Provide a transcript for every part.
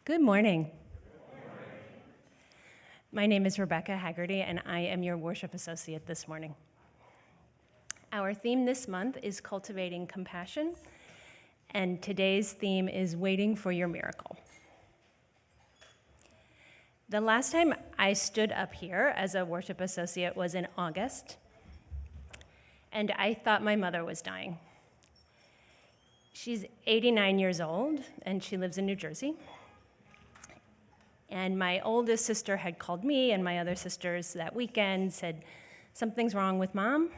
Good morning. My name is Rebecca Haggerty, and I am your worship associate this morning. Our theme this month is Cultivating Compassion, and today's theme is Waiting for Your Miracle. The last time I stood up here as a worship associate was in August, and I thought my mother was dying. She's 89 years old, and she lives in New Jersey. And my oldest sister had called me and my other sisters that weekend, said, something's wrong with Mom.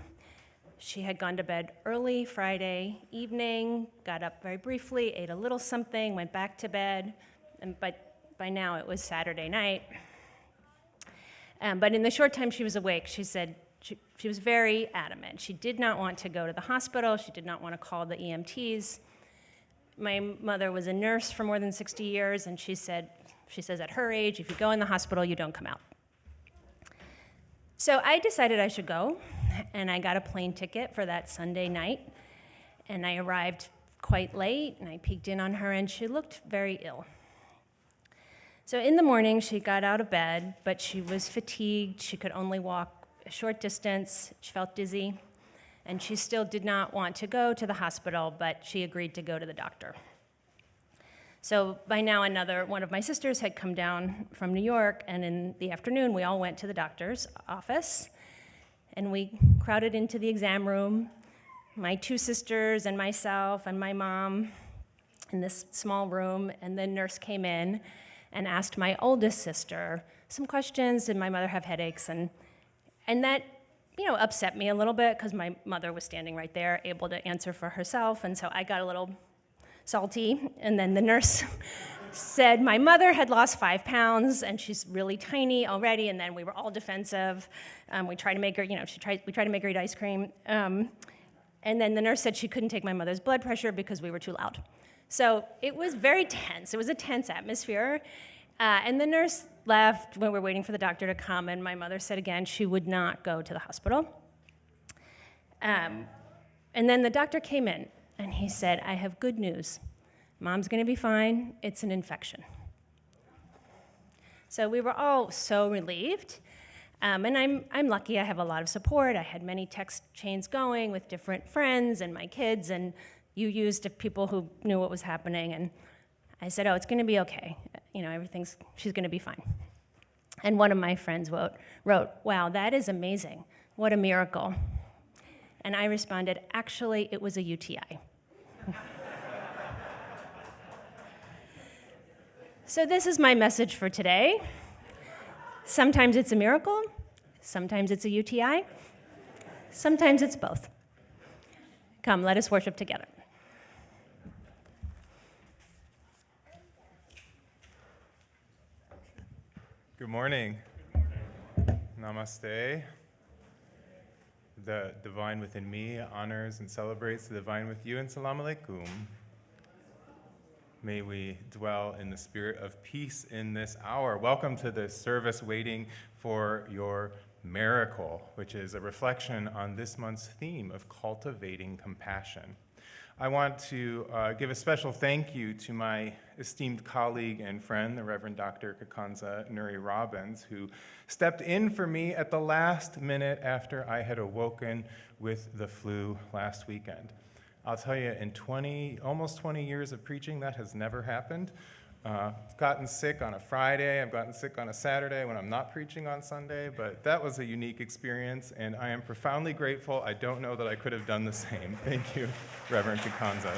She had gone to bed early Friday evening, got up very briefly, ate a little something, went back to bed, but by now it was Saturday night. But in the short time she was awake, she said she was very adamant. She did not want to go to the hospital. She did not want to call the EMTs. My mother was a nurse for more than 60 years, and she says at her age, if you go in the hospital, you don't come out. So I decided I should go, and I got a plane ticket for that Sunday night, and I arrived quite late, and I peeked in on her, and she looked very ill. So in the morning, she got out of bed, but she was fatigued. She could only walk a short distance. She felt dizzy, and she still did not want to go to the hospital, but she agreed to go to the doctor. So by now, one of my sisters had come down from New York, and in the afternoon, we all went to the doctor's office, and we crowded into the exam room, my two sisters and myself and my mom in this small room, and the nurse came in and asked my oldest sister some questions, did my mother have headaches, and that upset me a little bit, because my mother was standing right there, able to answer for herself, and so I got a little salty, and then the nurse said my mother had lost 5 pounds, and she's really tiny already, and then we were all defensive. We tried to make her, we tried to make her eat ice cream, and then the nurse said she couldn't take my mother's blood pressure because we were too loud. So it was very tense. It was a tense atmosphere, and the nurse left when we were waiting for the doctor to come, and my mother said again she would not go to the hospital. And then the doctor came in, and he said, I have good news. Mom's going to be fine. It's an infection. So we were all so relieved. And I'm lucky. I have a lot of support. I had many text chains going with different friends and my kids, and you used people who knew what was happening. And I said, oh, it's going to be okay. She's going to be fine. And one of my friends wrote, wow, that is amazing. What a miracle. And I responded, actually, it was a UTI. So this is my message for today. Sometimes it's a miracle, sometimes it's a UTI, sometimes it's both. Come, let us worship together. Good morning. Namaste. The divine within me honors and celebrates the divine with you, and salam alaikum. May we dwell in the spirit of peace in this hour. Welcome to the service Waiting for Your Miracle, which is a reflection on this month's theme of cultivating compassion. I want to give a special thank you to my esteemed colleague and friend, the Reverend Dr. Kikanza Nuri-Robins, who stepped in for me at the last minute after I had awoken with the flu last weekend. I'll tell you, in almost 20 years of preaching, that has never happened. I've gotten sick on a Friday, I've gotten sick on a Saturday when I'm not preaching on Sunday, but that was a unique experience, and I am profoundly grateful. I don't know that I could have done the same. Thank you, Reverend Kikanza.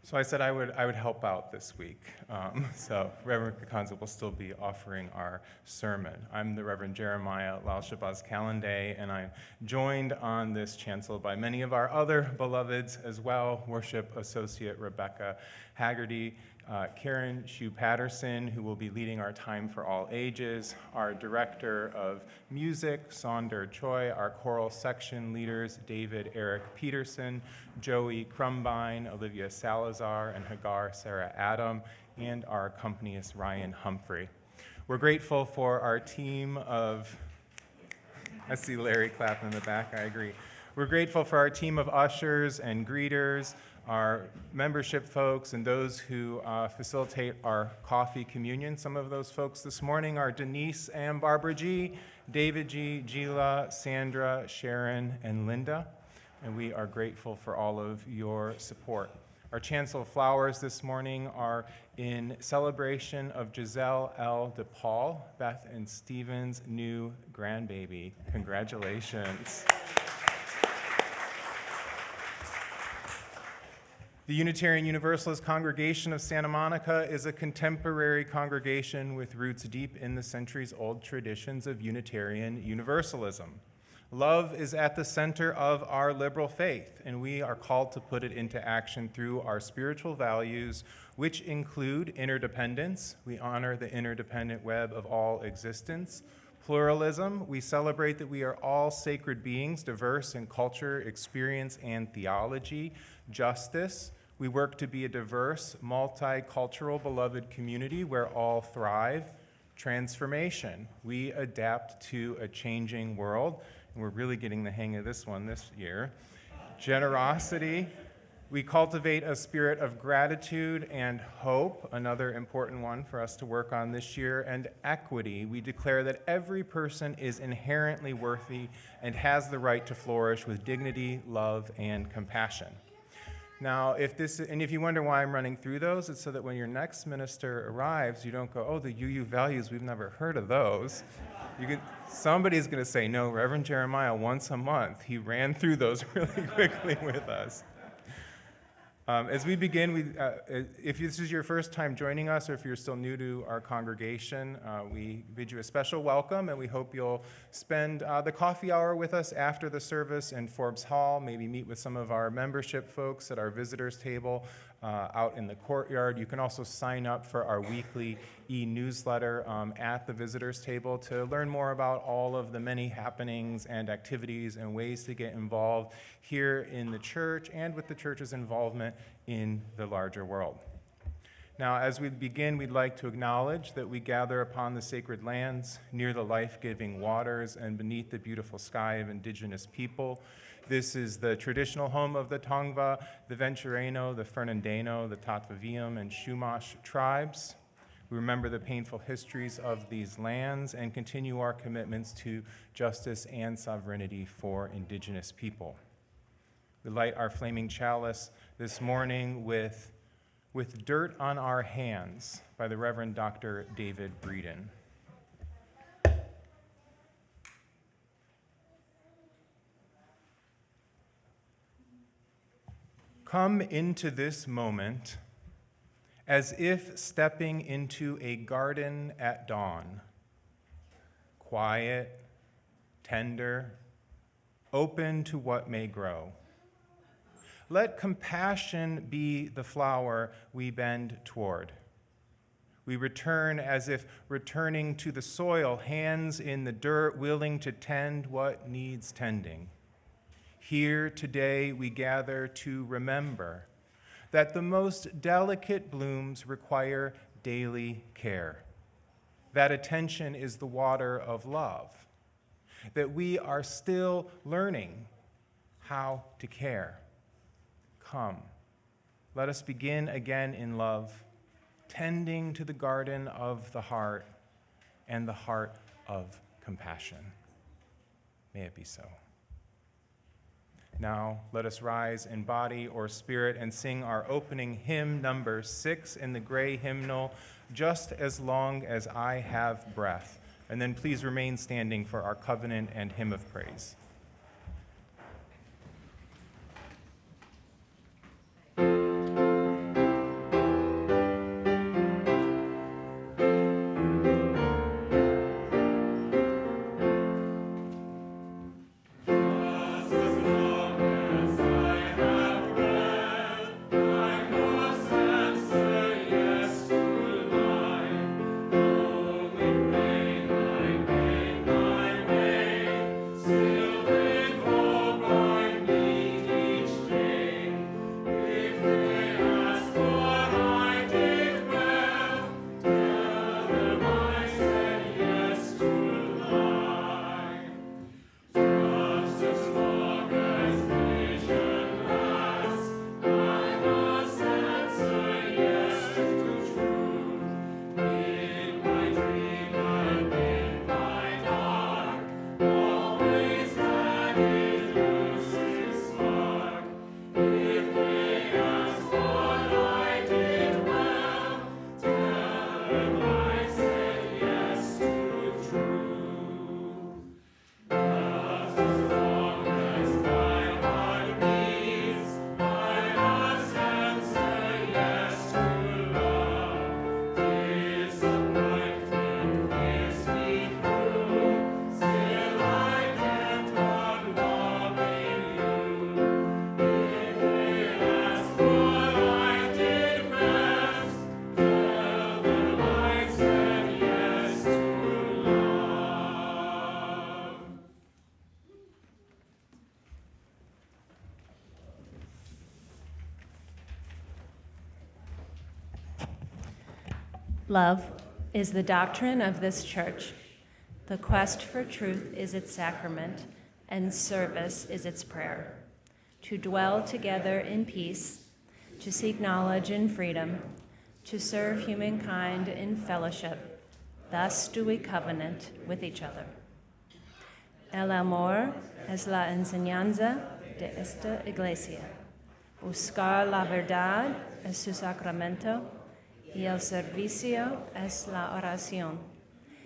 So I said I would help out this week. So Reverend Kikanza will still be offering our sermon. I'm the Reverend Jeremiah Lal Shabazz Calendar, and I'm joined on this chancel by many of our other beloveds as well, Worship Associate Rebecca Haggerty, Karen Shue-Patterson, who will be leading our Time for All Ages, our Director of Music, Sonder Choi, our choral section leaders, David Eric Peterson, Joey Crumbine, Olivia Salazar, and Hagar Sarah Adam, and our accompanist, Ryan Humphrey. We're grateful for our team of, I see Larry clapping in the back, I agree. We're grateful for our team of ushers and greeters, our membership folks and those who facilitate our coffee communion. Some of those folks this morning are Denise and Barbara G., David G., Gila, Sandra, Sharon, and Linda, and we are grateful for all of your support. Our chancel of flowers this morning are in celebration of Giselle L. DePaul, Beth and Stephen's new grandbaby. Congratulations. The Unitarian Universalist Congregation of Santa Monica is a contemporary congregation with roots deep in the centuries-old traditions of Unitarian Universalism. Love is at the center of our liberal faith, and we are called to put it into action through our spiritual values, which include interdependence. We honor the interdependent web of all existence. Pluralism, we celebrate that we are all sacred beings, diverse in culture, experience, and theology. Justice, we work to be a diverse, multicultural, beloved community where all thrive. Transformation, we adapt to a changing world, and we're really getting the hang of this one this year. Generosity, we cultivate a spirit of gratitude and hope, another important one for us to work on this year. And equity, we declare that every person is inherently worthy and has the right to flourish with dignity, love, and compassion. Now, if you wonder why I'm running through those, it's so that when your next minister arrives, you don't go, oh, the UU values, we've never heard of those. Somebody's going to say, no, Reverend Jeremiah, once a month, he ran through those really quickly with us. As we begin, if this is your first time joining us or if you're still new to our congregation, we bid you a special welcome, and we hope you'll spend the coffee hour with us after the service in Forbes Hall, maybe meet with some of our membership folks at our visitors table out in the courtyard. You can also sign up for our weekly e-newsletter at the visitors table to learn more about all of the many happenings and activities and ways to get involved here in the church and with the church's involvement in the larger world. Now, as we begin, we'd like to acknowledge that we gather upon the sacred lands, near the life-giving waters, and beneath the beautiful sky of indigenous people. This is the traditional home of the Tongva, the Ventureno, the Fernandino, the Tatvaviam, and Chumash tribes. We remember the painful histories of these lands and continue our commitments to justice and sovereignty for indigenous people. We light our flaming chalice this morning with Dirt on Our Hands by the Reverend Dr. David Breeden. Come into this moment as if stepping into a garden at dawn, quiet, tender, open to what may grow. Let compassion be the flower we bend toward. We return as if returning to the soil, hands in the dirt, willing to tend what needs tending. Here today we gather to remember that the most delicate blooms require daily care. That attention is the water of love. That we are still learning how to care. Come, let us begin again in love, tending to the garden of the heart and the heart of compassion. May it be so. Now, let us rise in body or spirit and sing our opening hymn, number 6 in the gray hymnal, Just as Long as I Have Breath. And then please remain standing for our covenant and hymn of praise. Still Love is the doctrine of this church. The quest for truth is its sacrament, and service is its prayer. To dwell together in peace, to seek knowledge in freedom, to serve humankind in fellowship, thus do we covenant with each other. El amor es la enseñanza de esta iglesia. Buscar la verdad es su sacramento y el servicio es la oración.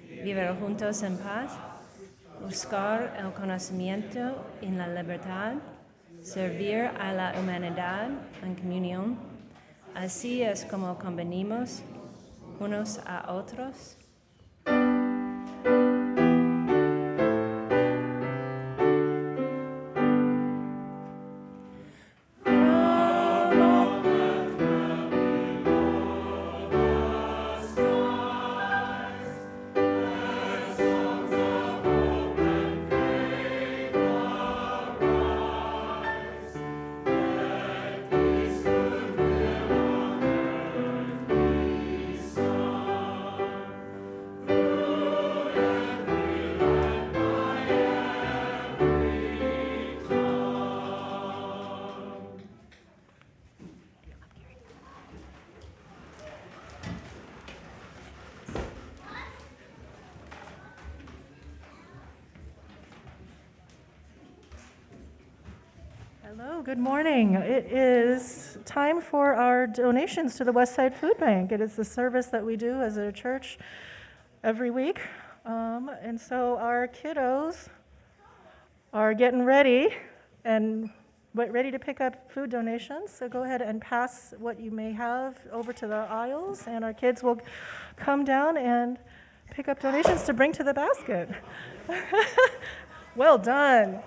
Vivir juntos en paz, buscar el conocimiento en la libertad, servir a la humanidad en comunión. Así es como convenimos unos a otros. Hello, good morning. It is time for our donations to the Westside Food Bank. It is the service that we do as a church every week. And so our kiddos are getting ready and ready to pick up food donations. So go ahead and pass what you may have over to the aisles, and our kids will come down and pick up donations to bring to the basket. Well done.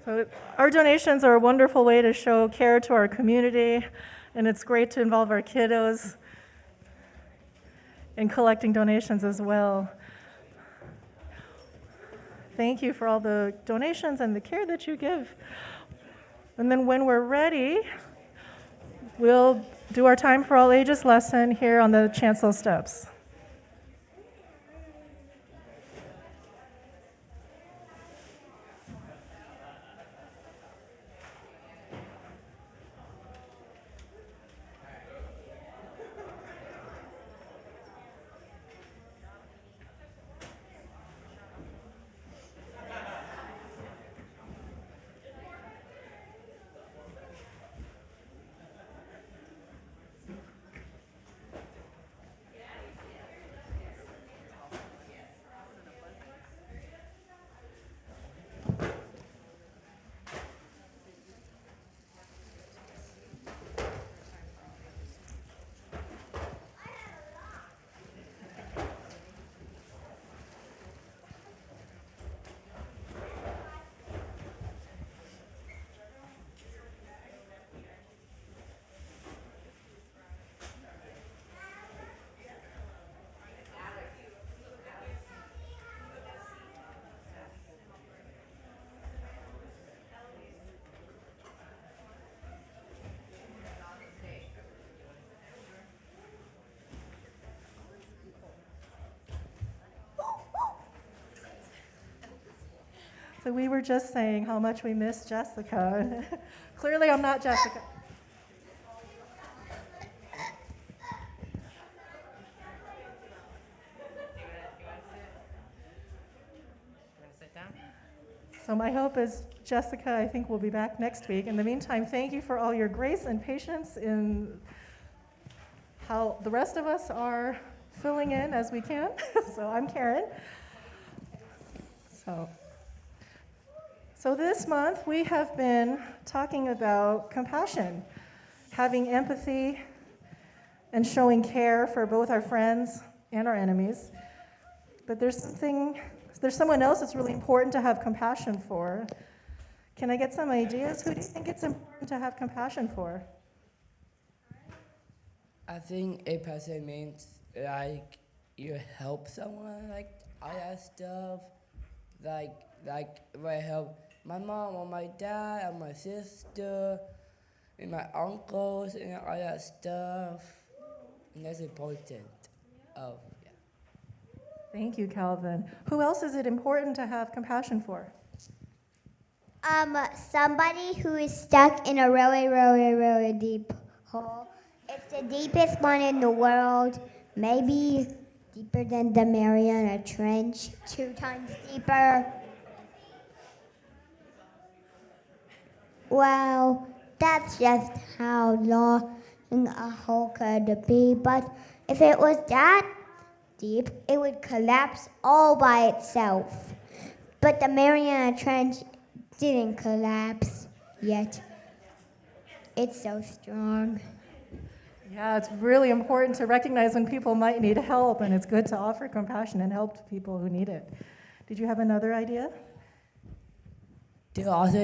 So our donations are a wonderful way to show care to our community, and it's great to involve our kiddos in collecting donations as well. Thank you for all the donations and the care that you give. And then when we're ready, we'll do our Time for All Ages lesson here on the chancel steps. So we were just saying how much we miss Jessica. Clearly I'm not Jessica. So my hope is Jessica, I think, will be back next week. In the meantime, thank you for all your grace and patience in how the rest of us are filling in as we can. So I'm Karen. So this month we have been talking about compassion, having empathy, and showing care for both our friends and our enemies. But there's someone else that's really important to have compassion for. Can I get some ideas? Who do you think it's important to have compassion for? I think a person means like you help someone, like all that stuff, like if I help my mom or my dad or my sister, and my uncles and all that stuff. And that's important. Oh, yeah. Thank you, Calvin. Who else is it important to have compassion for? Somebody who is stuck in a really, really, really deep hole. It's the deepest one in the world, maybe deeper than the Mariana Trench, 2 times deeper. Well, that's just how long a hole could be, but if it was that deep, it would collapse all by itself. But the Mariana Trench didn't collapse yet. It's so strong. Yeah, it's really important to recognize when people might need help, and it's good to offer compassion and help people who need it. Did you have another idea? There's also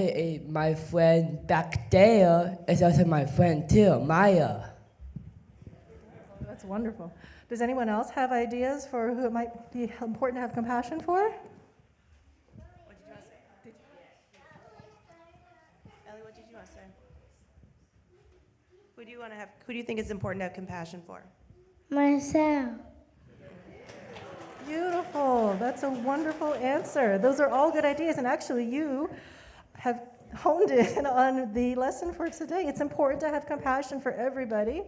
my friend back there is also my friend too, Maya. That's wonderful. Does anyone else have ideas for who it might be important to have compassion for? Ellie, what did you want to say? Who do you think is important to have compassion for? Myself. Beautiful. That's a wonderful answer. Those are all good ideas, and actually you have honed in on the lesson for today. It's important to have compassion for everybody,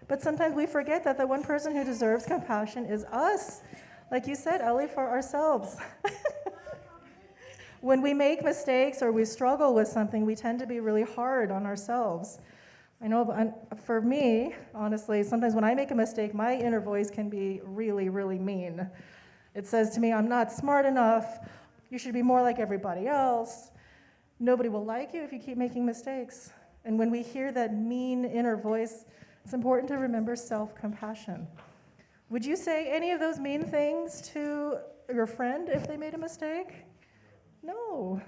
but sometimes we forget that the one person who deserves compassion is us. Like you said, Ellie, for ourselves. When we make mistakes or we struggle with something, we tend to be really hard on ourselves. I know for me, honestly, sometimes when I make a mistake, my inner voice can be really, really mean. It says to me, I'm not smart enough. You should be more like everybody else. Nobody will like you if you keep making mistakes. And when we hear that mean inner voice, it's important to remember self-compassion. Would you say any of those mean things to your friend if they made a mistake? No.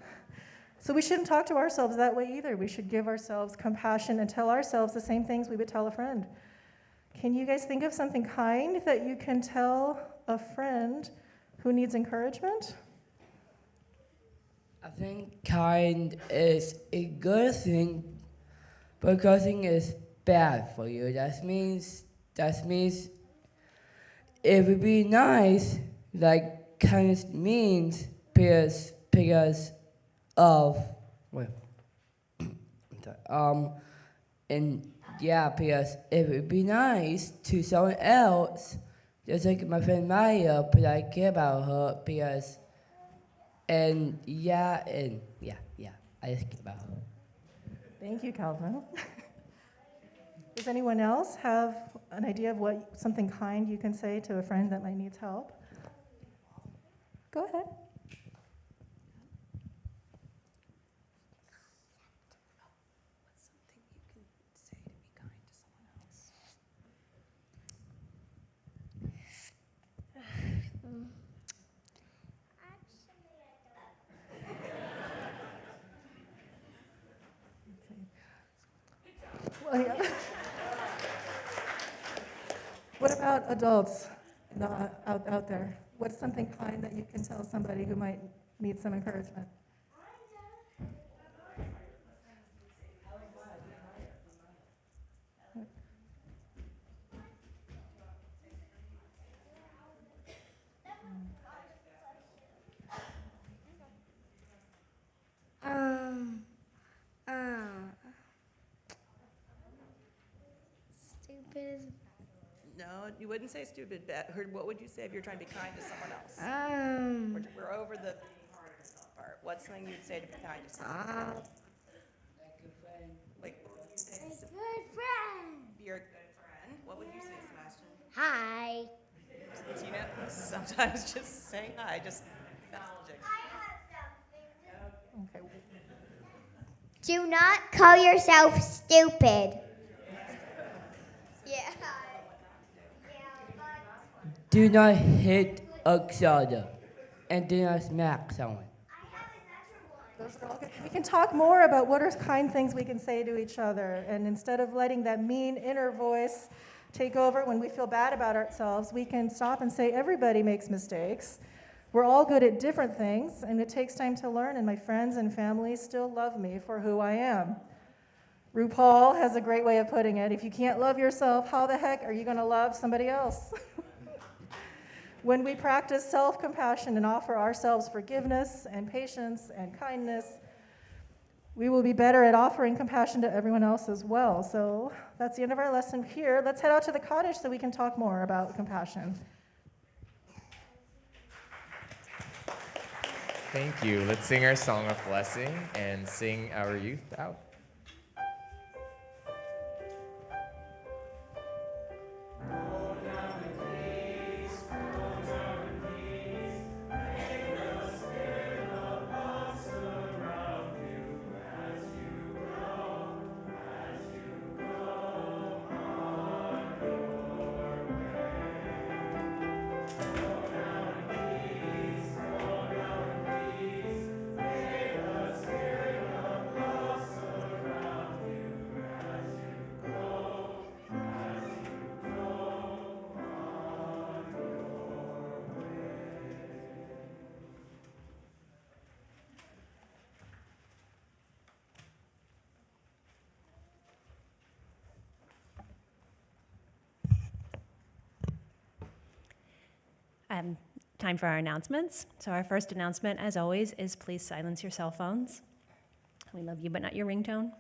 So we shouldn't talk to ourselves that way either. We should give ourselves compassion and tell ourselves the same things we would tell a friend. Can you guys think of something kind that you can tell a friend who needs encouragement? I think kind is a good thing, but cursing is bad for you. That means it would be nice, like kindness means because of and yeah, because it would be nice to someone else, just like my friend Maya, but I care about her because I just care about her. Thank you, Calvin. Does anyone else have an idea of what something kind you can say to a friend that might need help? Go ahead. What's something you can say to be kind to someone else? Well, yeah. What about adults out there? What's something kind that you can tell somebody who might need some encouragement? Stupid. No, you wouldn't say stupid. What would you say if you're trying to be kind to someone else? We're over the part. What's something you'd say to be kind to someone? Like, what would you say? Good friend. You're a good friend. What would you say, Sebastian? Hi. Tina, sometimes just saying hi, just acknowledging. Okay. Do not call yourself stupid. Yeah. Do not hit each other, and do not smack someone. Those are all good. We can talk more about what are kind things we can say to each other. And instead of letting that mean inner voice take over when we feel bad about ourselves, we can stop and say, everybody makes mistakes. We're all good at different things, and it takes time to learn, and my friends and family still love me for who I am. RuPaul has a great way of putting it. If you can't love yourself, how the heck are you going to love somebody else? When we practice self-compassion and offer ourselves forgiveness and patience and kindness, we will be better at offering compassion to everyone else as well. So that's the end of our lesson here. Let's head out to the cottage so we can talk more about compassion. Thank you. Let's sing our song of blessing and sing our youth out. Time for our announcements. So our first announcement, as always, is please silence your cell phones. We love you, but not your ringtone.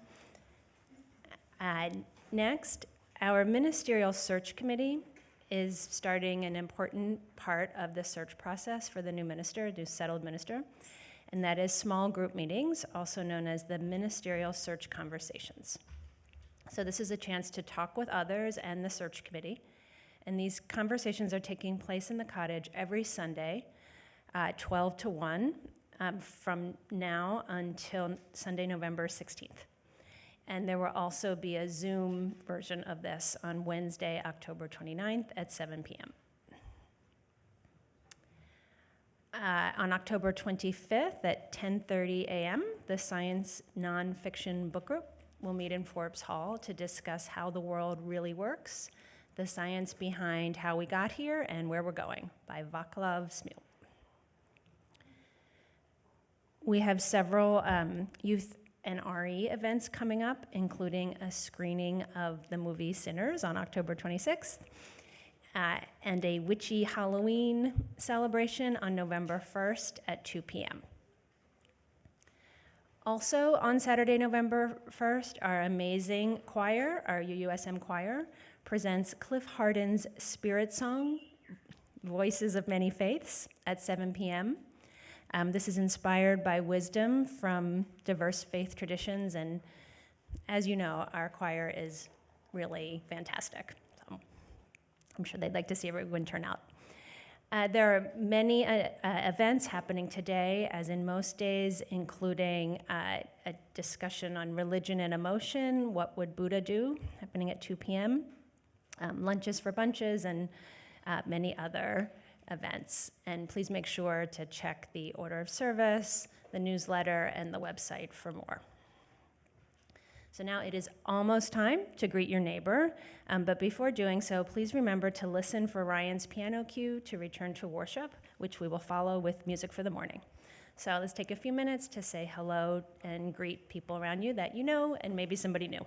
Next, our ministerial search committee is starting an important part of the search process for the new minister, the settled minister, and that is small group meetings, also known as the ministerial search conversations. So this is a chance to talk with others and the search committee. And these conversations are taking place in the cottage every Sunday, 12 to 1, from now until Sunday, November 16th. And there will also be a Zoom version of this on Wednesday, October 29th at 7 p.m. On October 25th at 10:30 a.m., the Science Nonfiction Book Group will meet in Forbes Hall to discuss how the world really works, the science behind how we got here and where we're going, by Vaclav Smil. We have several youth and RE events coming up, including a screening of the movie Sinners on October 26th, and a witchy Halloween celebration on November 1st at 2 p.m. Also on Saturday, November 1st, our amazing choir, our UUSM choir, presents Cliff Hardin's Spirit Song, Voices of Many Faiths, at 7 p.m. This is inspired by wisdom from diverse faith traditions, and as you know, our choir is really fantastic. So I'm sure they'd like to see everyone turn out. There are many events happening today, as in most days, including a discussion on religion and emotion, what would Buddha do, happening at 2 p.m., lunches for bunches, and many other events. And please make sure to check the order of service, the newsletter, and the website for more. So now it is almost time to greet your neighbor, but before doing so, please remember to listen for Ryan's piano cue to return to worship, which we will follow with music for the morning. So let's take a few minutes to say hello and greet people around you that you know and maybe somebody new.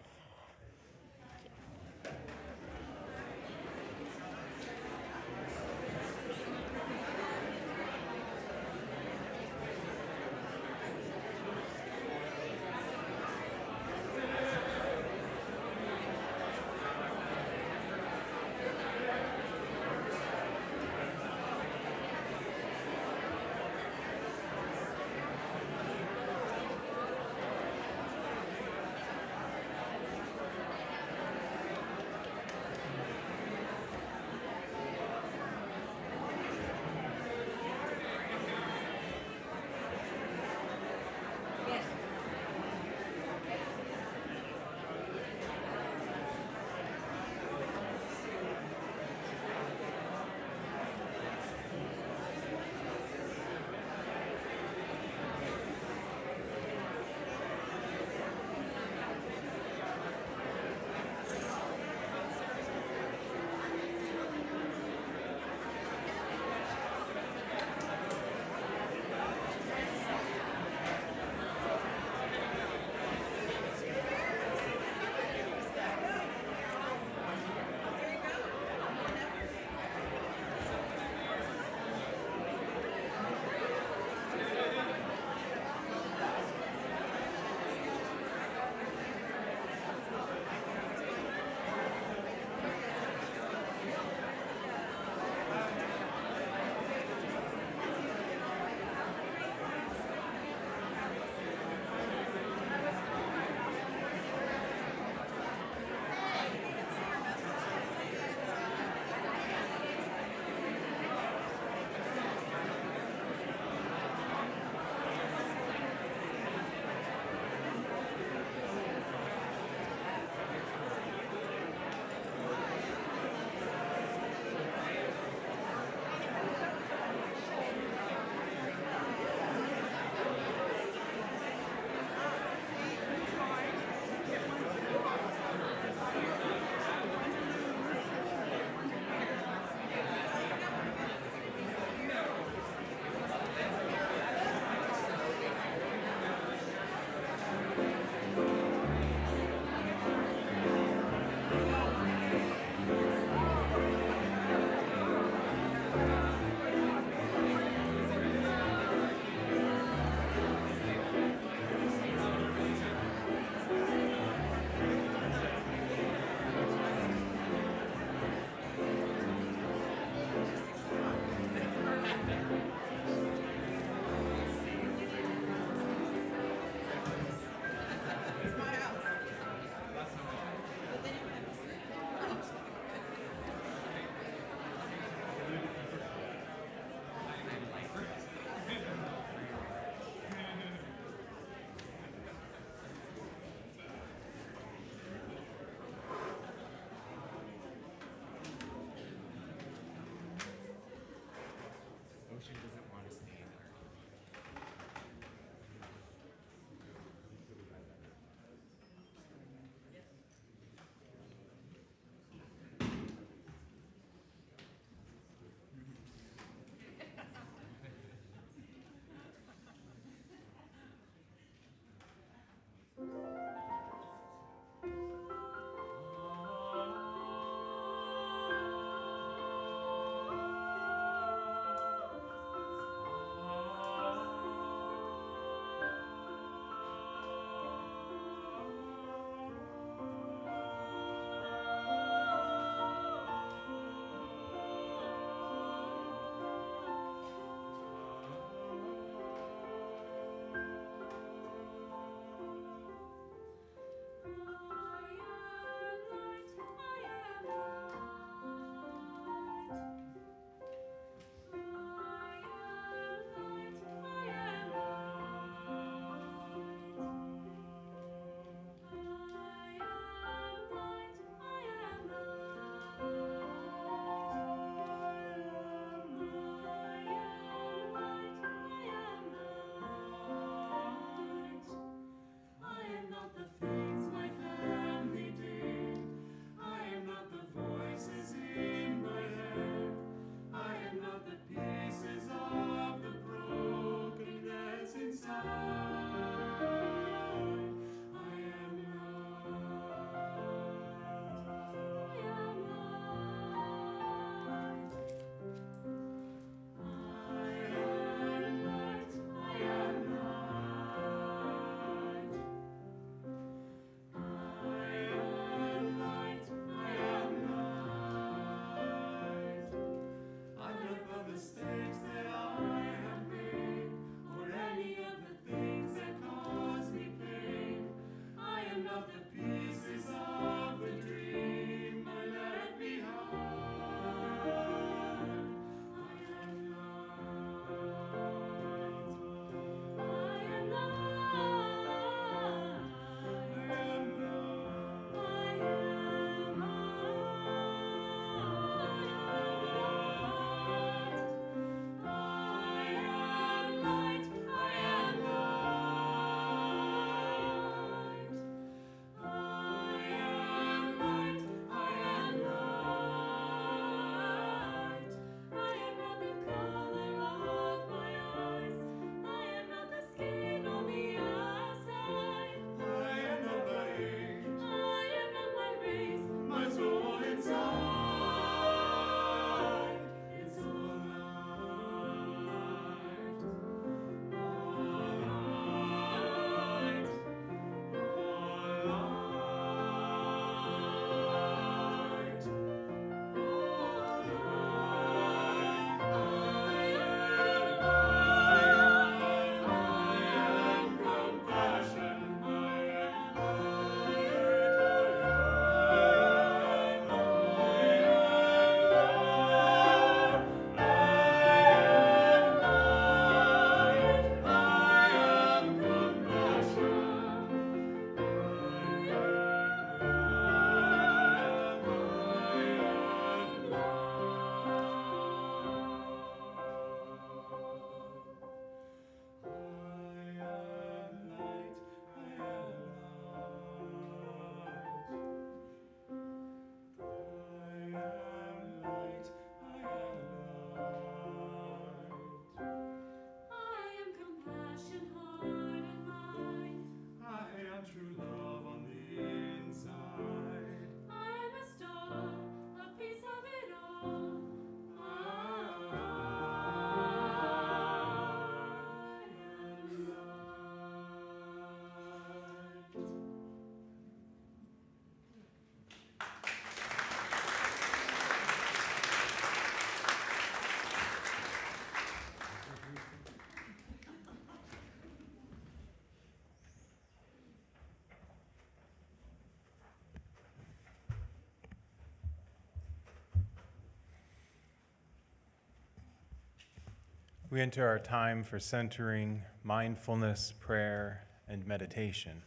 We enter our time for centering, mindfulness, prayer, and meditation.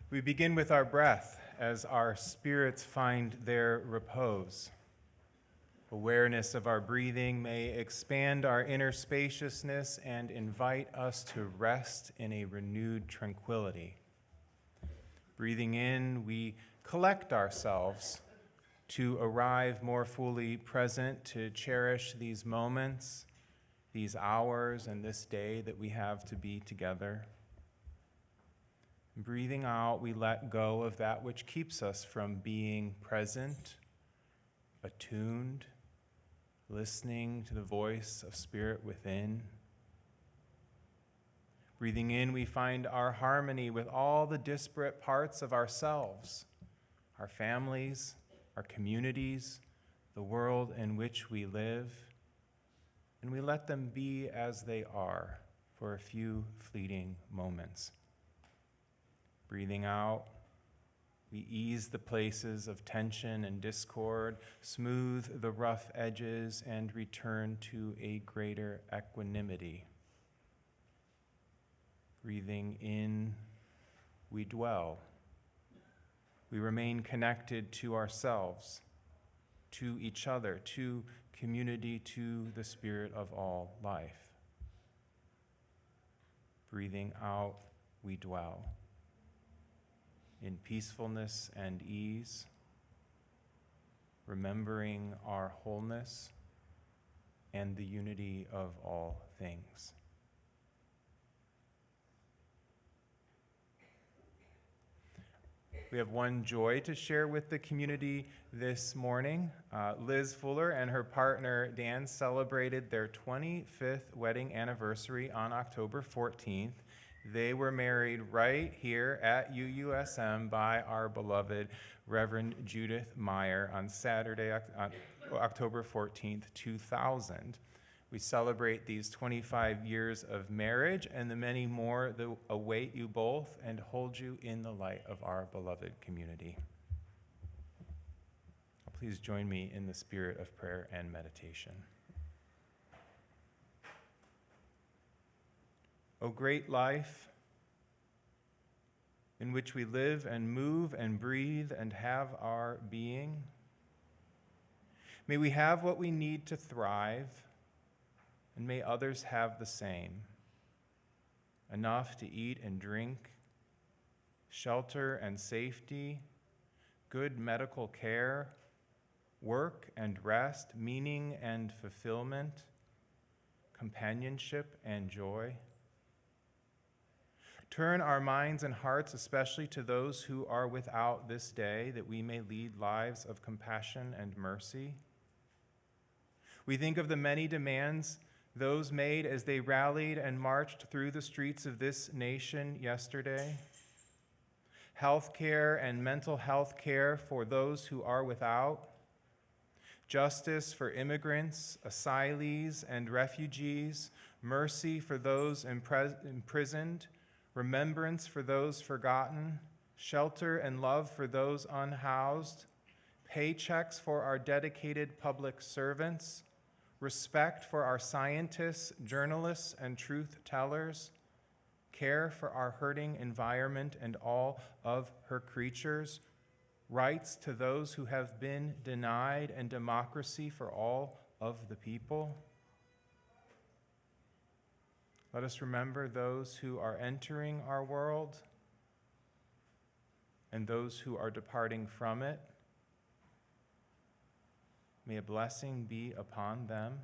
We begin with our breath as our spirits find their repose. Awareness of our breathing may expand our inner spaciousness and invite us to rest in a renewed tranquility. Breathing in, we collect ourselves to arrive more fully present, to cherish these moments, these hours, and this day that we have to be together. Breathing out, we let go of that which keeps us from being present, attuned, listening to the voice of Spirit within. Breathing in, we find our harmony with all the disparate parts of ourselves, our families, our communities, the world in which we live, and we let them be as they are for a few fleeting moments. Breathing out, we ease the places of tension and discord, smooth the rough edges, and return to a greater equanimity. Breathing in, we dwell. We remain connected to ourselves, to each other, to community, to the Spirit of all life. Breathing out, we dwell in peacefulness and ease, remembering our wholeness and the unity of all things. We have one joy to share with the community this morning. Liz Fuller and her partner Dan celebrated their 25th wedding anniversary on October 14th. They were married right here at UUSM by our beloved Reverend Judith Meyer on Saturday, October 14th, 2000. We celebrate these 25 years of marriage and the many more that await you both and hold you in the light of our beloved community. Please join me in the spirit of prayer and meditation. O great life, in which we live and move and breathe and have our being, may we have what we need to thrive, and may others have the same. Enough to eat and drink, shelter and safety, good medical care, work and rest, meaning and fulfillment, companionship and joy. Turn our minds and hearts especially to those who are without this day, that we may lead lives of compassion and mercy. We think of the many demands those made as they rallied and marched through the streets of this nation yesterday. Health care and mental health care for those who are without. Justice for immigrants, asylees, and refugees. Mercy for those imprisoned. Remembrance for those forgotten. Shelter and love for those unhoused. Paychecks for our dedicated public servants. Respect for our scientists, journalists, and truth tellers, care for our hurting environment and all of her creatures, rights to those who have been denied, and democracy for all of the people. Let us remember those who are entering our world and those who are departing from it. May a blessing be upon them.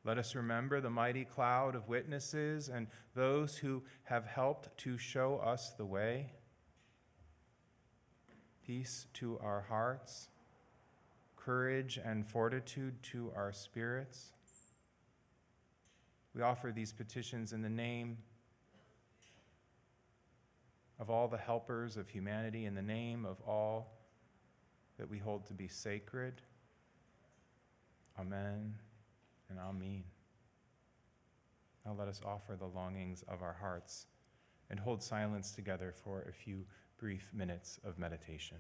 Let us remember the mighty cloud of witnesses and those who have helped to show us the way. Peace to our hearts, courage and fortitude to our spirits. We offer these petitions in the name of all the helpers of humanity, in the name of all that we hold to be sacred. Amen and Amen. Now let us offer the longings of our hearts and hold silence together for a few brief minutes of meditation.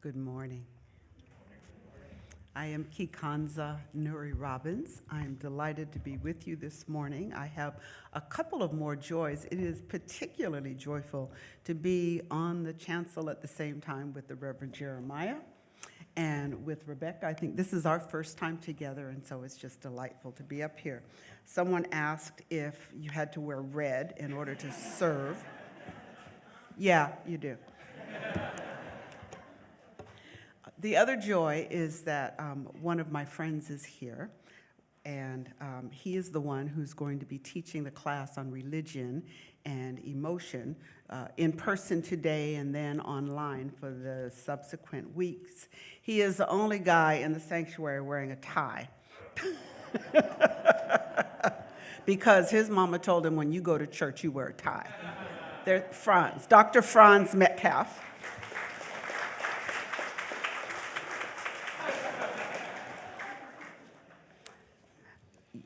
Good morning. I am Kikanza Nuri-Robins. I am delighted to be with you this morning. I have a couple of more joys. It is particularly joyful to be on the chancel at the same time with the Reverend Jeremiah and with Rebecca. I think this is our first time together, and so it's just delightful to be up here. Someone asked if you had to wear red in order to serve. Yeah, you do. The other joy is that one of my friends is here, and he is the one who's going to be teaching the class on religion and emotion in person today and then online for the subsequent weeks. He is the only guy in the sanctuary wearing a tie. Because his mama told him when you go to church, you wear a tie. Dr. Franz Metcalf.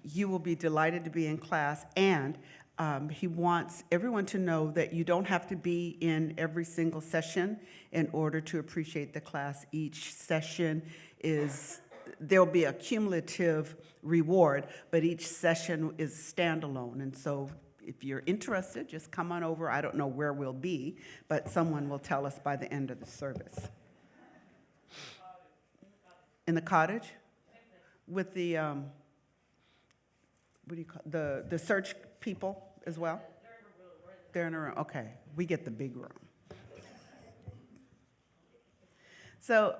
You will be delighted to be in class, and he wants everyone to know that you don't have to be in every single session in order to appreciate the class. Each session there'll be a cumulative reward, but each session is standalone, and so if you're interested, just come on over. I don't know where we'll be, but someone will tell us by the end of the service. In the cottage? With the, what do you call the search people as well? They're in a room. Okay, we get the big room. So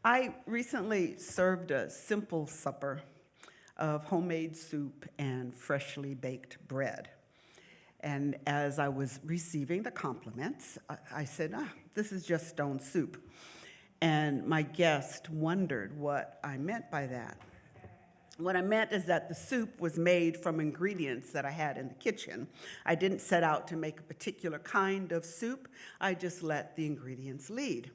I recently served a simple supper of homemade soup and freshly baked bread. And as I was receiving the compliments, I said, this is just stone soup. And my guest wondered what I meant by that. What I meant is that the soup was made from ingredients that I had in the kitchen. I didn't set out to make a particular kind of soup. I just let the ingredients lead,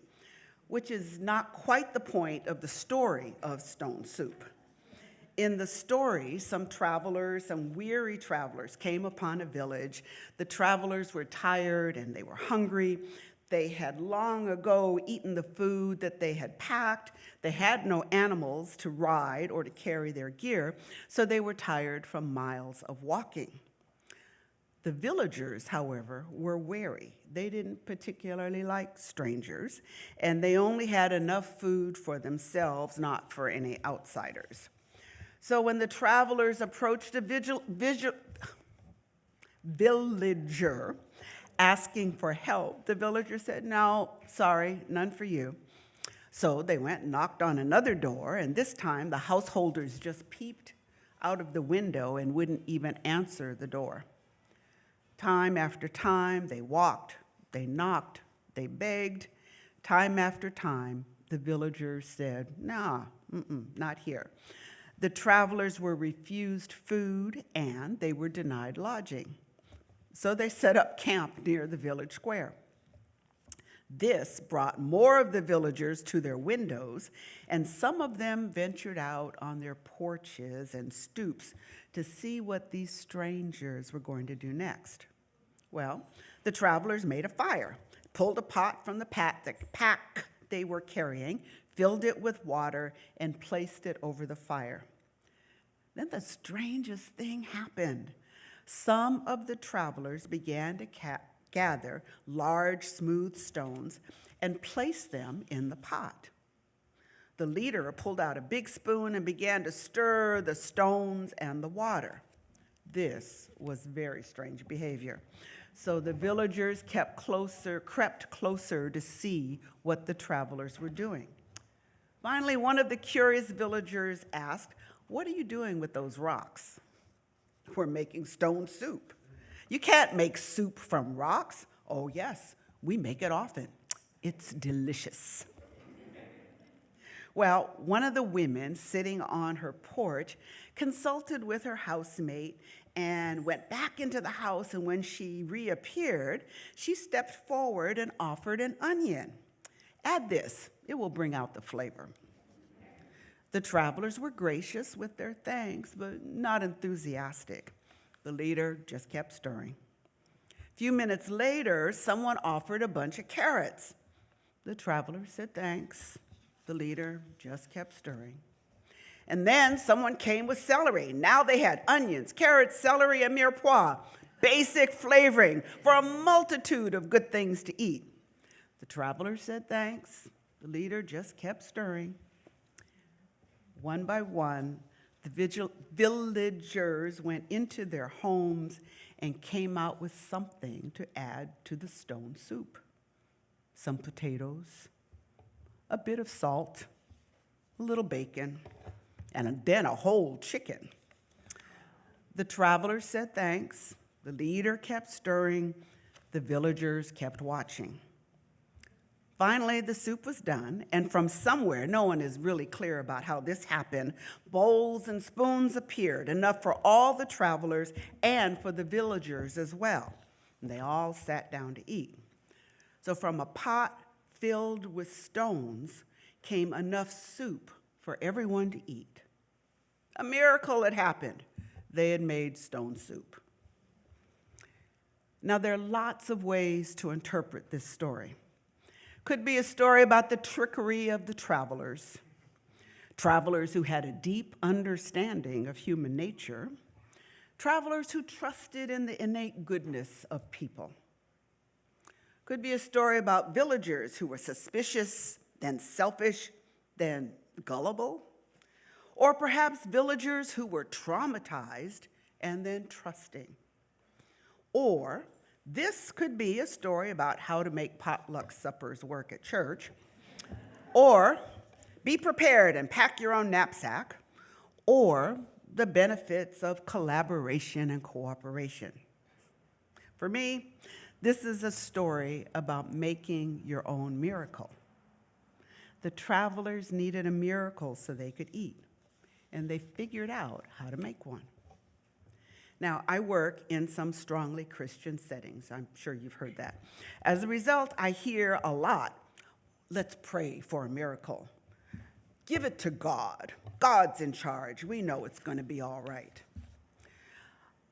which is not quite the point of the story of stone soup. In the story, some weary travelers came upon a village. The travelers were tired and they were hungry. They had long ago eaten the food that they had packed. They had no animals to ride or to carry their gear, so they were tired from miles of walking. The villagers, however, were wary. They didn't particularly like strangers, and they only had enough food for themselves, not for any outsiders. So when the travelers approached a villager asking for help, the villager said, "No, sorry, none for you." So they went and knocked on another door, and this time the householders just peeped out of the window and wouldn't even answer the door. Time after time, they walked, they knocked, they begged. Time after time, the villagers said, "Nah, not here." The travelers were refused food and they were denied lodging. So they set up camp near the village square. This brought more of the villagers to their windows, and some of them ventured out on their porches and stoops to see what these strangers were going to do next. Well, the travelers made a fire, pulled a pot from the pack they were carrying, filled it with water, and placed it over the fire. Then the strangest thing happened. Some of the travelers began to gather large, smooth stones and place them in the pot. The leader pulled out a big spoon and began to stir the stones and the water. This was very strange behavior. So the villagers crept closer to see what the travelers were doing. Finally, one of the curious villagers asked, "What are you doing with those rocks?" "We're making stone soup." "You can't make soup from rocks." "Oh, yes, we make it often. It's delicious." Well, one of the women sitting on her porch consulted with her housemate and went back into the house, and when she reappeared, she stepped forward and offered an onion. "Add this, it will bring out the flavor." The travelers were gracious with their thanks, but not enthusiastic. The leader just kept stirring. A few minutes later, someone offered a bunch of carrots. The travelers said thanks. The leader just kept stirring. And then someone came with celery. Now they had onions, carrots, celery, and mirepoix, basic flavoring for a multitude of good things to eat. The travelers said thanks. The leader just kept stirring. One by one, the villagers went into their homes and came out with something to add to the stone soup. Some potatoes, a bit of salt, a little bacon, and then a whole chicken. The travelers said thanks. The leader kept stirring. The villagers kept watching. Finally, the soup was done, and from somewhere, no one is really clear about how this happened, bowls and spoons appeared, enough for all the travelers and for the villagers as well. And they all sat down to eat. So from a pot filled with stones came enough soup for everyone to eat. A miracle had happened. They had made stone soup. Now, there are lots of ways to interpret this story. Could be a story about the trickery of the travelers who had a deep understanding of human nature, travelers who trusted in the innate goodness of people. Could be a story about villagers who were suspicious, then selfish, then gullible, or perhaps villagers who were traumatized and then trusting. Or this could be a story about how to make potluck suppers work at church, or be prepared and pack your own knapsack, or the benefits of collaboration and cooperation. For me, this is a story about making your own miracle. The travelers needed a miracle so they could eat, and they figured out how to make one. Now, I work in some strongly Christian settings. I'm sure you've heard that. As a result, I hear a lot, let's pray for a miracle. Give it to God. God's in charge. We know it's going to be all right.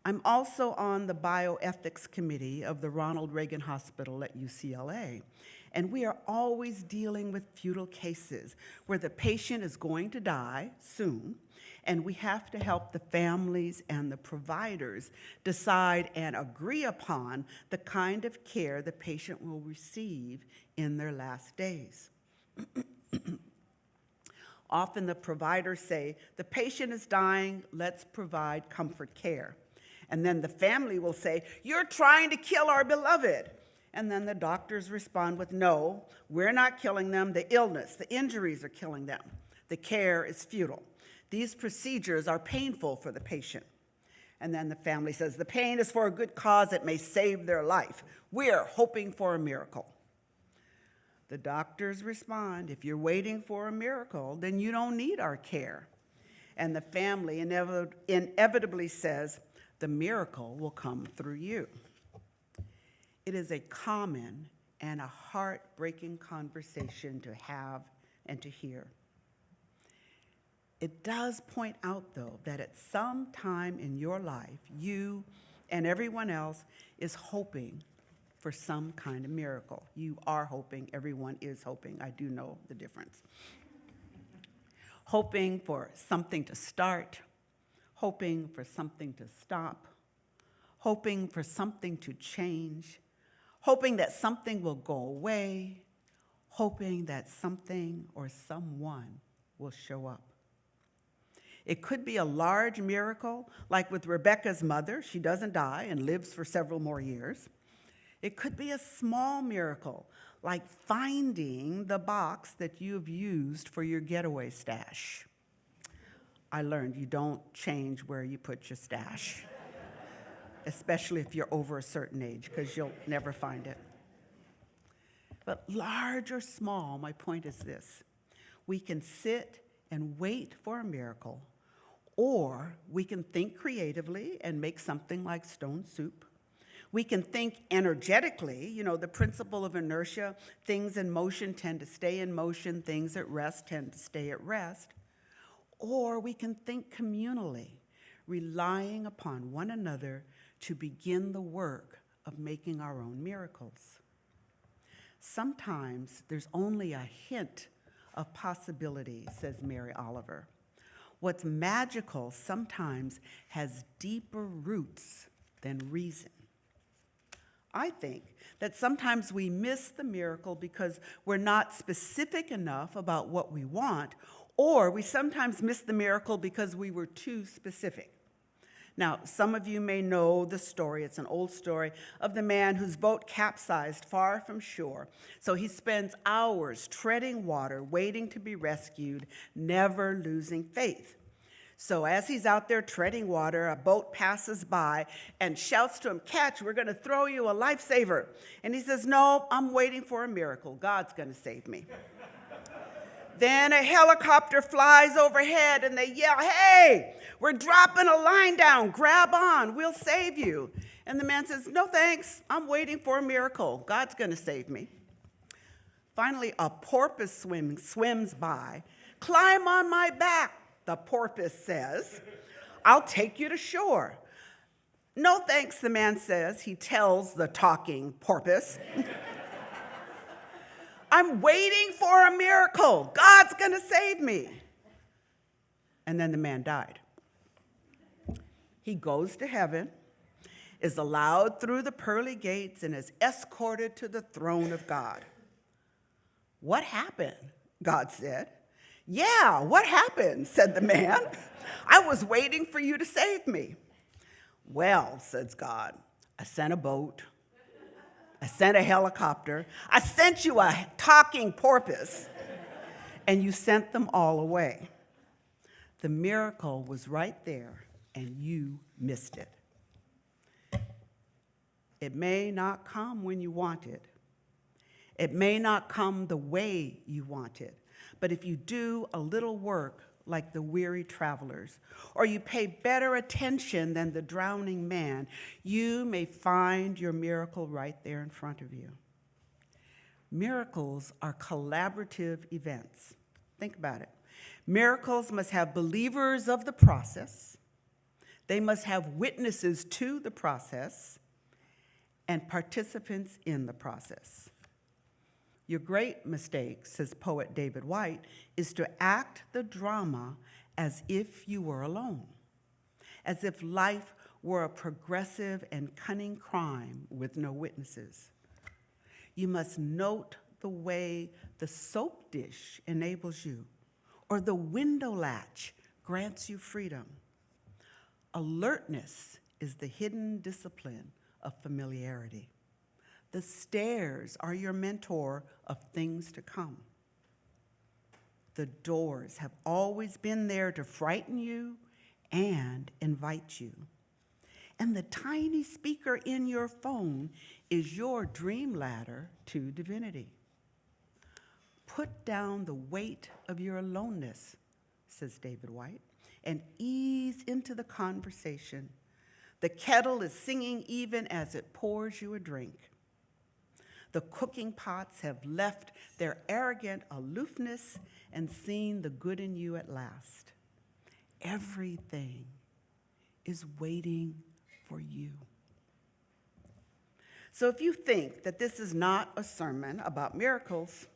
I'm also on the bioethics committee of the Ronald Reagan Hospital at UCLA, and we are always dealing with futile cases where the patient is going to die soon, and we have to help the families and the providers decide and agree upon the kind of care the patient will receive in their last days. Often the providers say, the patient is dying, let's provide comfort care. And then the family will say, you're trying to kill our beloved. And then the doctors respond with, no, we're not killing them. The illness, the injuries are killing them. The care is futile. These procedures are painful for the patient. And then the family says, the pain is for a good cause. It may save their life. We're hoping for a miracle. The doctors respond, if you're waiting for a miracle, then you don't need our care. And the family inevitably says, the miracle will come through you. It is a common and a heartbreaking conversation to have and to hear. It does point out, though, that at some time in your life, you and everyone else is hoping for some kind of miracle. You are hoping, everyone is hoping. I do know the difference. Hoping for something to start, hoping for something to stop, hoping for something to change, hoping that something will go away, hoping that something or someone will show up. It could be a large miracle, like with Rebecca's mother. She doesn't die and lives for several more years. It could be a small miracle, like finding the box that you've used for your getaway stash. I learned you don't change where you put your stash, especially if you're over a certain age, because you'll never find it. But large or small, my point is this. We can sit and wait for a miracle, or we can think creatively and make something like stone soup. We can think energetically, the principle of inertia. Things in motion tend to stay in motion. Things at rest tend to stay at rest. Or we can think communally, relying upon one another to begin the work of making our own miracles. Sometimes there's only a hint of possibility, says Mary Oliver. What's magical sometimes has deeper roots than reason. I think that sometimes we miss the miracle because we're not specific enough about what we want, or we sometimes miss the miracle because we were too specific. Now, some of you may know the story, it's an old story, of the man whose boat capsized far from shore. So he spends hours treading water, waiting to be rescued, never losing faith. So as he's out there treading water, a boat passes by and shouts to him, "Catch, we're going to throw you a lifesaver." And he says, "No, I'm waiting for a miracle. God's going to save me." Then a helicopter flies overhead and they yell, "Hey, we're dropping a line down. Grab on. We'll save you." And the man says, "No, thanks. I'm waiting for a miracle. God's going to save me." Finally, a porpoise swims by. "Climb on my back," the porpoise says. "I'll take you to shore." "No, thanks," the man says. He tells the talking porpoise. "I'm waiting for a miracle. God's going to save me." And then the man died. He goes to heaven, is allowed through the pearly gates, and is escorted to the throne of God. "What happened?" God said. "Yeah, what happened?" said the man. "I was waiting for you to save me." "Well," says God, "I sent a boat. I sent a helicopter. I sent you a talking porpoise. And you sent them all away. The miracle was right there, and you missed it. It may not come when you want it. It may not come the way you want it. But if you do a little work like the weary travelers, or you pay better attention than the drowning man, you may find your miracle right there in front of you. Miracles are collaborative events. Think about it. Miracles must have believers of the process. They must have witnesses to the process and participants in the process. Your great mistake, says poet David White, is to act the drama as if you were alone, as if life were a progressive and cunning crime with no witnesses. You must note the way the soap dish enables you, or the window latch grants you freedom. Alertness is the hidden discipline of familiarity. The stairs are your mentor of things to come. The doors have always been there to frighten you and invite you. And the tiny speaker in your phone is your dream ladder to divinity. Put down the weight of your aloneness, says David White, and ease into the conversation. The kettle is singing even as it pours you a drink. The cooking pots have left their arrogant aloofness and seen the good in you at last. Everything is waiting for you. So if you think that this is not a sermon about miracles,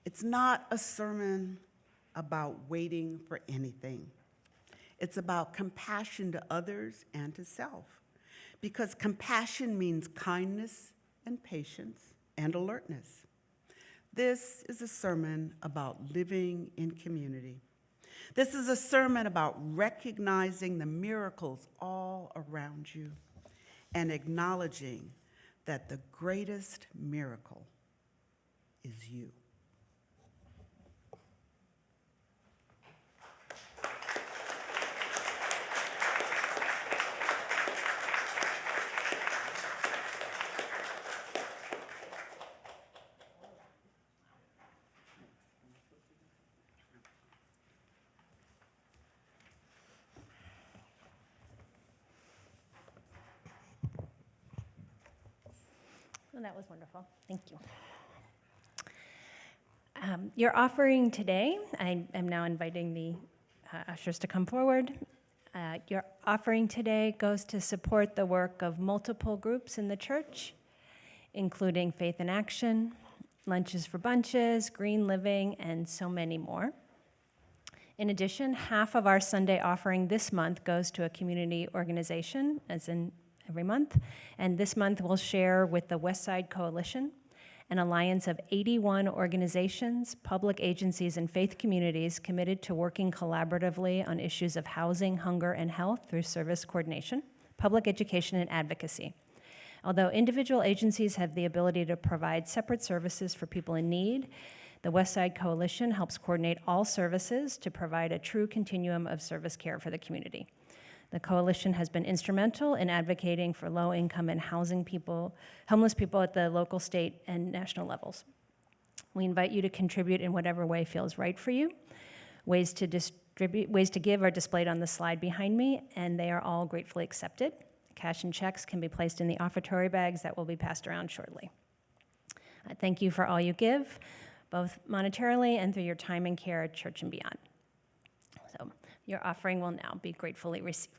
it's not a sermon about waiting for anything. It's about compassion to others and to self, because compassion means kindness and patience and alertness. This is a sermon about living in community. This is a sermon about recognizing the miracles all around you and acknowledging that the greatest miracle is you. Well, that was wonderful. Thank you. Your offering today, I am now inviting the ushers to come forward. Your offering today goes to support the work of multiple groups in the church. including Faith in Action, Lunches for Bunches, Green Living, and so many more. In addition, half of our Sunday offering this month goes to a community organization, as in every month, and this month we'll share with the West Side Coalition, an alliance of 81 organizations, public agencies, and faith communities committed to working collaboratively on issues of housing, hunger, and health through service coordination, public education, and advocacy. Although individual agencies have the ability to provide separate services for people in need, the West Side Coalition helps coordinate all services to provide a true continuum of service care for the community. The coalition has been instrumental in advocating for low-income and homeless people at the local, state, and national levels. We invite you to contribute in whatever way feels right for you. Ways to give are displayed on the slide behind me, and they are all gratefully accepted. Cash and checks can be placed in the offertory bags that will be passed around shortly. Thank you for all you give, both monetarily and through your time and care at church and beyond. So your offering will now be gratefully received.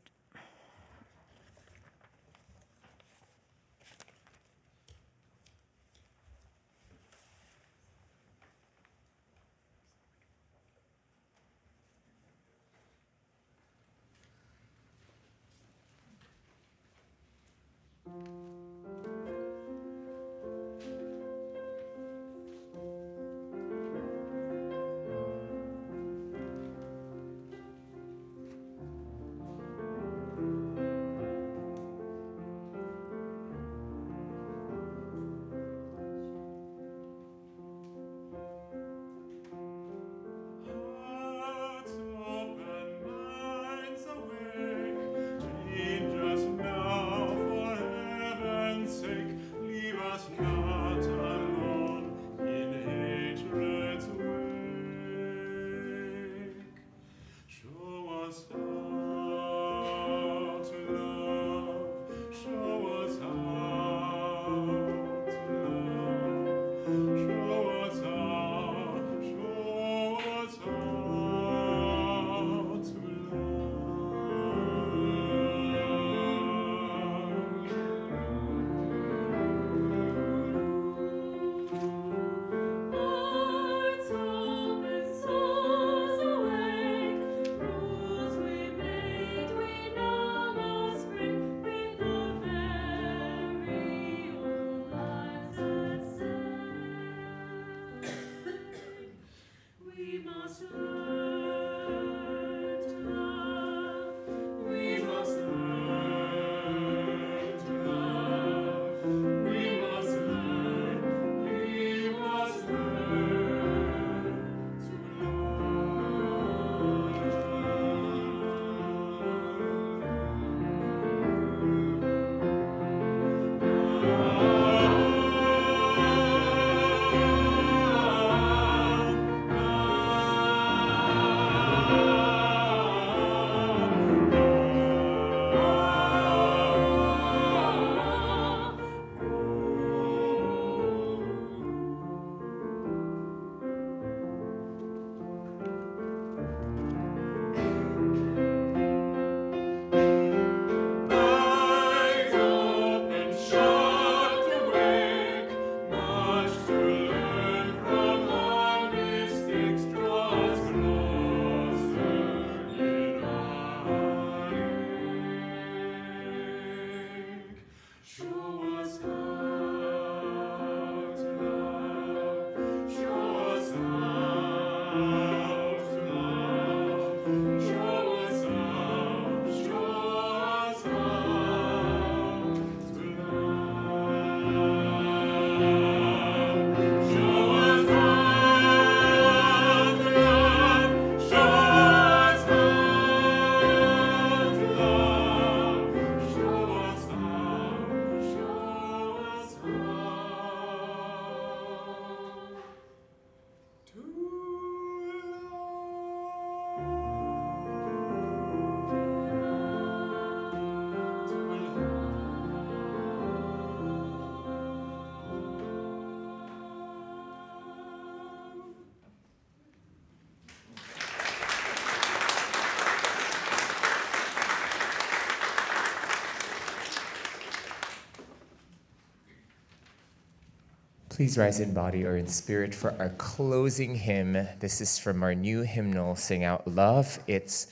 Please rise in body or in spirit for our closing hymn. This is from our new hymnal, Sing Out Love. It's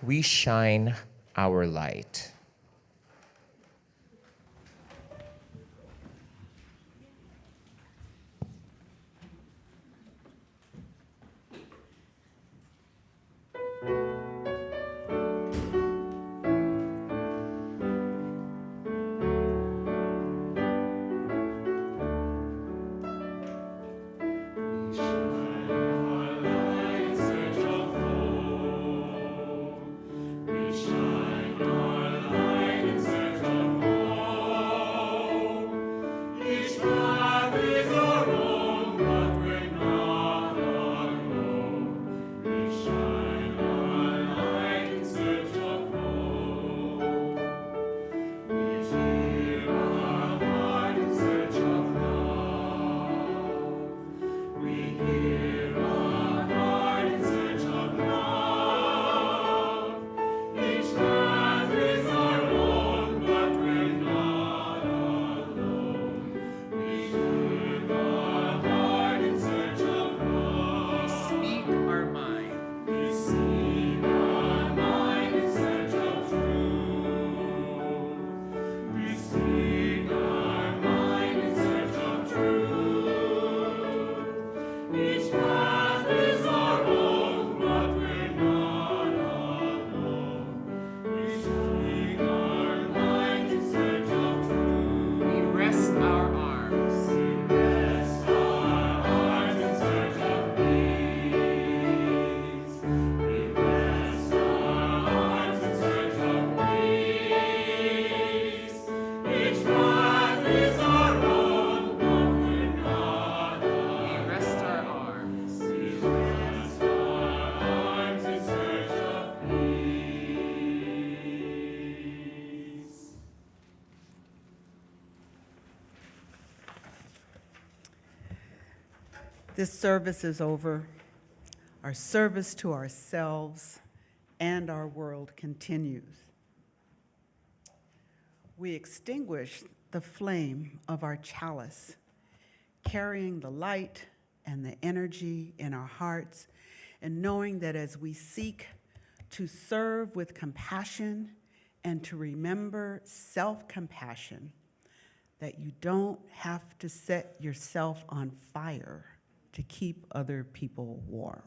We Shine Our Light. This service is over. Our service to ourselves and our world continues. We extinguish the flame of our chalice, carrying the light and the energy in our hearts, and knowing that as we seek to serve with compassion and to remember self-compassion, that you don't have to set yourself on fire to keep other people warm.